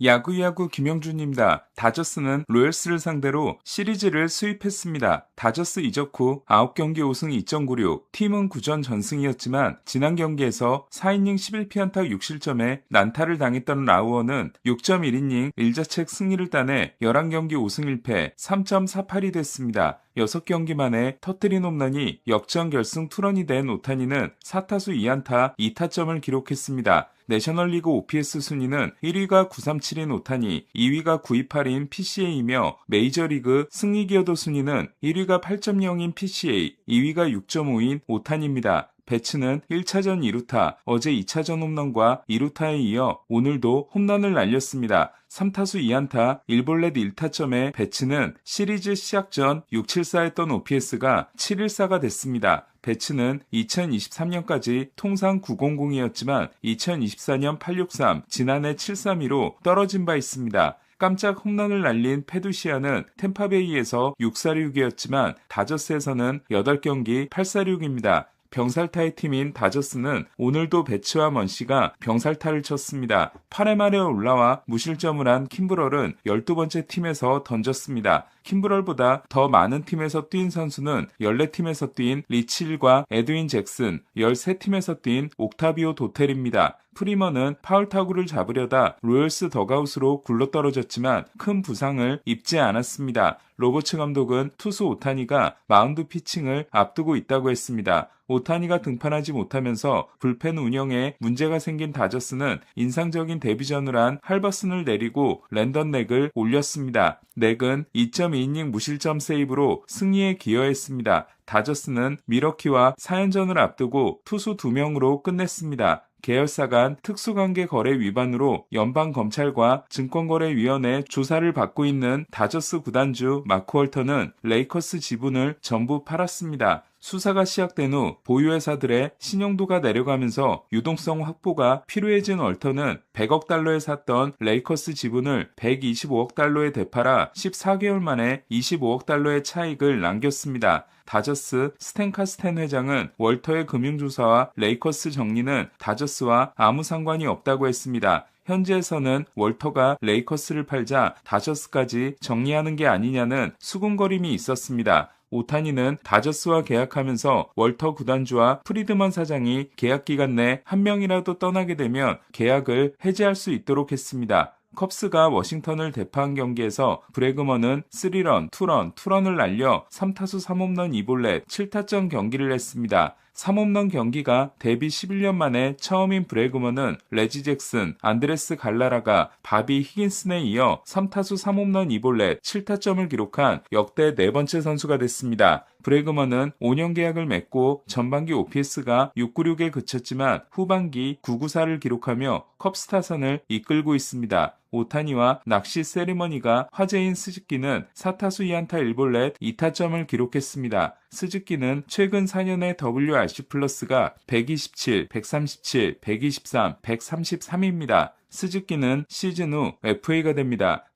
야구야구 김영준입니다. 다저스는 로열스를 상대로 시리즈를 수입했습니다. 다저스 이적 후 9경기 5승 2.96, 팀은 9전 전승이었지만 지난 경기에서 4이닝 11피안타 6실점에 난타를 당했던 라우어는 6.1이닝 1자책 승리를 따내 11경기 5승 1패 3.48이 됐습니다. 6경기 만에 터뜨린 홈런이 역전 결승 투런이 된 오타니는 4타수 2안타 2타점을 기록했습니다. 내셔널리그 OPS 순위는 1위가 937인 오타니, 2위가 928인 PCA이며 메이저리그 승리 기여도 순위는 1위가 8.0인 PCA, 2위가 6.5인 오타니입니다. 배츠는 1차전 2루타, 어제 2차전 홈런과 2루타에 이어 오늘도 홈런을 날렸습니다. 3타수 2안타 1볼넷 1타점에 배츠는 시리즈 시작 전 674했던 OPS가 714가 됐습니다. 배츠는 2023년까지 통상 900이었지만 2024년 863, 지난해 732로 떨어진 바 있습니다. 깜짝 홈런을 날린 페두시아는 템파베이에서 646이었지만 다저스에서는 8경기 846입니다. 병살타의 팀인 다저스는 오늘도 배츠와 먼시가 병살타를 쳤습니다. 8회 말에 올라와 무실점을 한 킴브럴은 12번째 팀에서 던졌습니다. 킴브럴보다 더 많은 팀에서 뛴 선수는 14팀에서 뛴 리칠과 에드윈 잭슨, 13팀에서 뛴 옥타비오 도텔입니다. 프리먼은 파울 타구를 잡으려다 로열스 덕아웃으로 굴러떨어졌지만 큰 부상을 입지 않았습니다. 로버츠 감독은 투수 오타니가 마운드 피칭을 앞두고 있다고 했습니다. 오타니가 등판하지 못하면서 불펜 운영에 문제가 생긴 다저스는 인상적인 데뷔전을 한 할버슨을 내리고 랜던 넥을 올렸습니다. 넥은 2.2이닝 무실점 세이브로 승리에 기여했습니다. 다저스는 미러키와 4연전을 앞두고 투수 2명으로 끝냈습니다. 계열사 간 특수관계 거래 위반으로 연방검찰과 증권거래위원회 조사를 받고 있는 다저스 구단주 마크 월터는 레이커스 지분을 전부 팔았습니다. 수사가 시작된 후 보유회사들의 신용도가 내려가면서 유동성 확보가 필요해진 월터는 100억 달러에 샀던 레이커스 지분을 125억 달러에 되팔아 14개월 만에 25억 달러의 차익을 남겼습니다. 다저스 스탠 카스텐 회장은 월터의 금융조사와 레이커스 정리는 다저스와 아무 상관이 없다고 했습니다. 현지에서는 월터가 레이커스를 팔자 다저스까지 정리하는 게 아니냐는 수군거림이 있었습니다. 오타니는 다저스와 계약하면서 월터 구단주와 프리드먼 사장이 계약 기간 내 한 명이라도 떠나게 되면 계약을 해지할 수 있도록 했습니다. 컵스가 워싱턴을 대파한 경기에서 브래그먼은 3런, 2런, 2런을 날려 3타수 3홈런 2볼넷 7타점 경기를 했습니다. 3홈런 경기가 데뷔 11년 만에 처음인 브래그먼은 레지 잭슨, 안드레스 갈라라가 바비 히긴슨에 이어 3타수 3홈런 2볼넷 7타점을 기록한 역대 네 번째 선수가 됐습니다. 브래그먼은 5년 계약을 맺고 전반기 OPS가 696에 그쳤지만 후반기 994를 기록하며 컵스 타선을 이끌고 있습니다. 오타니와 낚시 세리머니가 화제인 스즈키는 4타수 2안타 1볼넷 2타점을 기록했습니다. 스즈키는 최근 4년의 WRC 플러스가 127, 137, 123, 133입니다. 스즈키는 시즌 후 FA가 됩니다.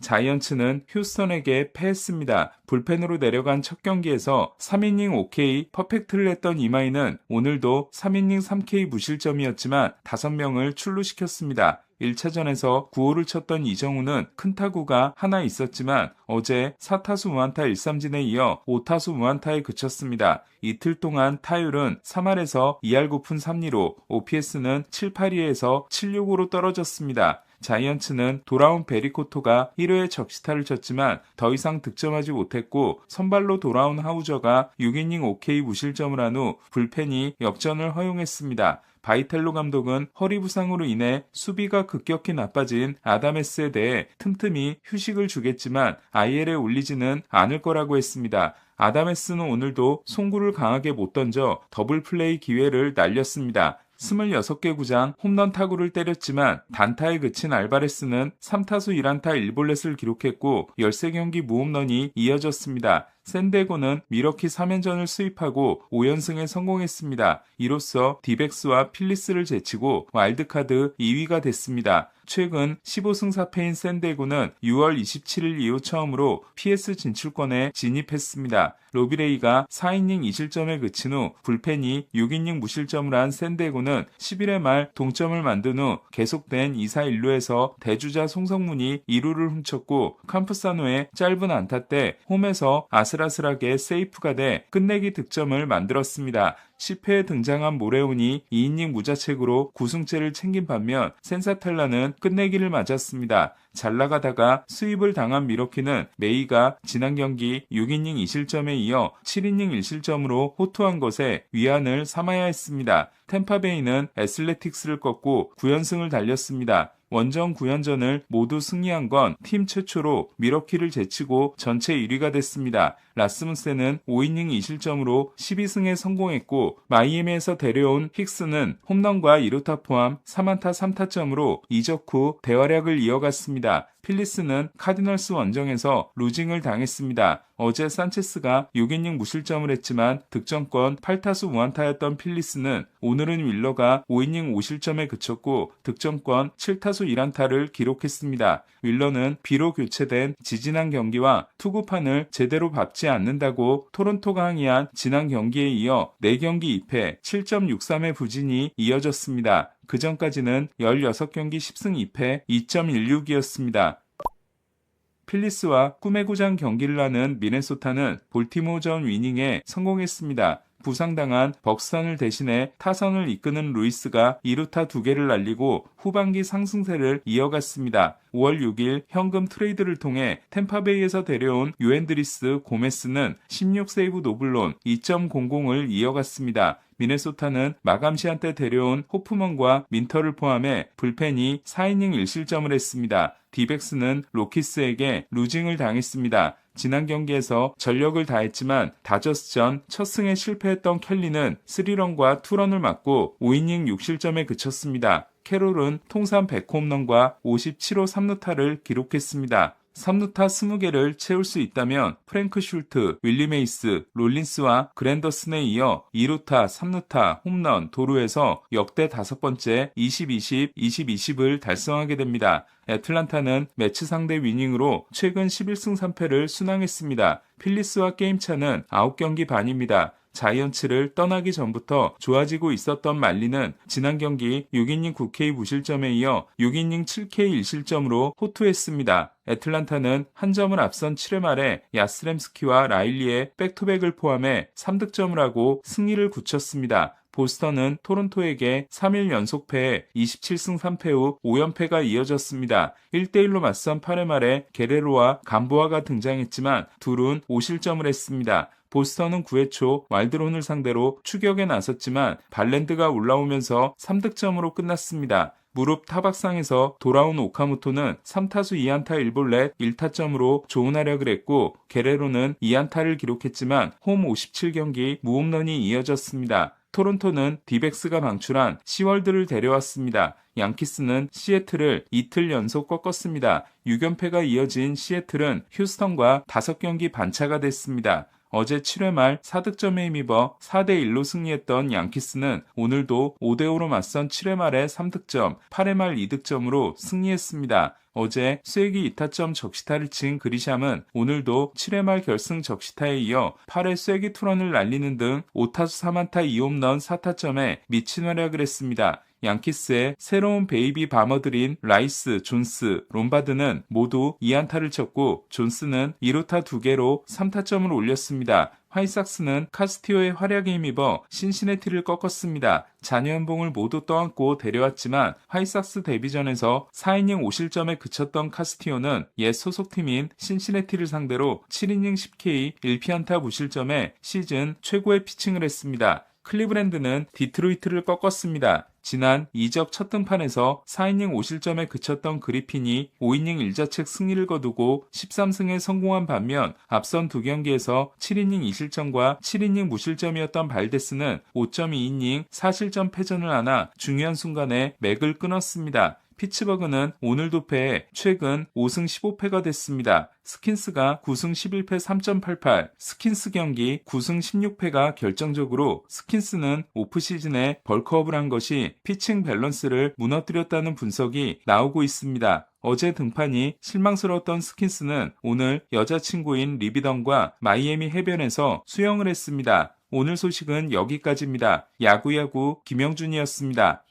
자이언츠는 휴스턴에게 패했습니다. 불펜으로 내려간 첫 경기에서 3이닝 5K 퍼펙트를 했던 이마이는 오늘도 3이닝 3K 무실점이었지만 5명을 출루시켰습니다. 1차전에서 9호를 쳤던 이정우는 큰 타구가 하나 있었지만 어제 4타수 무안타 1삼진에 이어 5타수 무안타에 그쳤습니다. 이틀 동안 타율은 3할에서 2할 9푼 3리로 OPS는 782에서 765로 떨어졌습니다. 자이언츠는 돌아온 베리코토가 1회에 적시타를 쳤지만 더 이상 득점하지 못했고 선발로 돌아온 하우저가 6이닝 5K 무실점을 한 후 불펜이 역전을 허용했습니다. 바이텔로 감독은 허리 부상으로 인해 수비가 급격히 나빠진 아다메스에 대해 틈틈이 휴식을 주겠지만 IL에 올리지는 않을 거라고 했습니다. 아다메스는 오늘도 송구를 강하게 못 던져 더블 플레이 기회를 날렸습니다. 26개 구장 홈런 타구를 때렸지만 단타에 그친 알바레스는 3타수 1안타 1볼넷을 기록했고 13경기 무홈런이 이어졌습니다. 샌디에고는 미러키 3연전을 수입하고 5연승에 성공했습니다. 이로써 디백스와 필리스를 제치고 와일드카드 2위가 됐습니다. 최근 15승 4패인 샌디에고는 6월 27일 이후 처음으로 PS 진출권에 진입했습니다. 로비레이가 4이닝 2실점에 그친 후 불펜이 6이닝 무실점을 한 샌디에고는 11회 말 동점을 만든 후 계속된 2사 1루에서 대주자 송성문이 2루를 훔쳤고 캄프사노의 짧은 안타 때 홈에서 아슬아슬하게 세이프가 돼 끝내기 득점을 만들었습니다. 10회에 등장한 모레온이 2이닝 무자책으로 9승째를 챙긴 반면 센사탈라는 끝내기를 맞았습니다. 잘 나가다가 수입을 당한 미러키는 메이가 지난 경기 6이닝 2실점에 이어 7이닝 1실점으로 호투한 것에 위안을 삼아야 했습니다. 템파베이는 애슬레틱스를 꺾고 9연승을 달렸습니다. 원정 9연전을 모두 승리한 건 팀 최초로 미러키를 제치고 전체 1위가 됐습니다. 라스무센은 5이닝 2실점으로 12승에 성공했고 마이애미에서 데려온 힉스는 홈런과 2루타 포함 3안타 3타점으로 이적 후 대활약을 이어갔습니다. 필리스는 카디널스 원정에서 루징을 당했습니다. 어제 산체스가 6이닝 무실점을 했지만 득점권 8타수 무안타였던 필리스는 오늘은 윌러가 5이닝 5실점에 그쳤고 득점권 7타수 1안타를 기록했습니다. 윌러는 비로 교체된 지지난 경기와 투구판을 제대로 밟지 않는다고 토론토가 항의한 지난 경기에 이어 4경기 2패 7.63의 부진이 이어졌습니다. 그 전까지는 16경기 10승 2패 2.16이었습니다. 필리스와 꿈의 구장 경기를 하는 미네소타는 볼티모어전 위닝에 성공했습니다. 부상당한 벅스턴을 대신해 타선을 이끄는 루이스가 2루타 2개를 날리고 후반기 상승세를 이어갔습니다. 5월 6일 현금 트레이드를 통해 템파베이에서 데려온 유엔드리스 고메스는 16세이브 노블론 2.00을 이어갔습니다. 미네소타는 마감 시한 때 데려온 호프먼과 민터를 포함해 불펜이 4이닝 1실점을 했습니다. 디백스는 로키스에게 루징을 당했습니다. 지난 경기에서 전력을 다했지만 다저스전 첫 승에 실패했던 켈리는 3런과 2런을 맞고 5이닝 6실점에 그쳤습니다. 캐롤은 통산 100홈런과 57호 3루타를 기록했습니다. 3루타 20개를 채울 수 있다면 프랭크 슐트, 윌리 메이스, 롤린스와 그랜더슨에 이어 2루타, 3루타, 홈런, 도루에서 역대 5번째 20-20, 20-20을 달성하게 됩니다. 애틀란타는 매치 상대 위닝으로 최근 11승 3패를 순항했습니다. 필리스와 게임차는 9경기 반입니다. 자이언츠를 떠나기 전부터 좋아지고 있었던 말리는 지난 경기 6이닝 9K 무실점에 이어 6이닝 7K 1실점으로 호투했습니다. 애틀란타는 한 점을 앞선 7회 말에 야스렘스키와 라일리의 백투백을 포함해 3득점을 하고 승리를 굳혔습니다. 보스턴은 토론토에게 3일 연속패에 27승 3패 후 5연패가 이어졌습니다. 1대1로 맞선 8회 말에 게레로와 감보아가 등장했지만 둘은 5실점을 했습니다. 보스턴은 9회 초 왈드론을 상대로 추격에 나섰지만 발랜드가 올라오면서 3득점으로 끝났습니다. 무릎 타박상에서 돌아온 오카모토는 3타수 2안타 1볼넷 1타점으로 좋은 활약을 했고 게레로는 2안타를 기록했지만 홈 57경기 무홈런이 이어졌습니다. 토론토는 디백스가 방출한 시월드를 데려왔습니다. 양키스는 시애틀을 이틀 연속 꺾었습니다. 6연패가 이어진 시애틀은 휴스턴과 5경기 반차가 됐습니다. 어제 7회 말 4득점에 힘입어 4대1로 승리했던 양키스는 오늘도 5대5로 맞선 7회 말에 3득점, 8회 말 2득점으로 승리했습니다. 어제 쐐기 2타점 적시타를 친 그리샴은 오늘도 7회 말 결승 적시타에 이어 8회 쐐기 투런을 날리는 등 5타수 3안타 2홈런 4타점에 미친 활약을 했습니다. 양키스의 새로운 베이비 바머들인 라이스, 존스, 롬바드는 모두 2안타를 쳤고 존스는 2루타 2개로 3타점을 올렸습니다. 화이삭스는 카스티오의 활약에 힘입어 신시내티를 꺾었습니다. 자녀 연봉을 모두 떠안고 데려왔지만 화이삭스 데뷔전에서 4이닝 5실점에 그쳤던 카스티오는 옛 소속팀인 신시내티를 상대로 7이닝 10K 1피안타 무실점에 시즌 최고의 피칭을 했습니다. 클리브랜드는 디트로이트를 꺾었습니다. 지난 이적 첫 등판에서 4이닝 5실점에 그쳤던 그리핀이 5이닝 1자책 승리를 거두고 13승에 성공한 반면 앞선 2경기에서 7이닝 2실점과 7이닝 무실점이었던 발데스는 5.2이닝 4실점 패전을 하나 중요한 순간에 맥을 끊었습니다. 피츠버그는 오늘도 패해 최근 5승 15패가 됐습니다. 스킨스가 9승 11패 3.88, 스킨스 경기 9승 16패가 결정적으로 스킨스는 오프시즌에 벌크업을 한 것이 피칭 밸런스를 무너뜨렸다는 분석이 나오고 있습니다. 어제 등판이 실망스러웠던 스킨스는 오늘 여자친구인 리비던과 마이애미 해변에서 수영을 했습니다. 오늘 소식은 여기까지입니다. 야구야구 김영준이었습니다.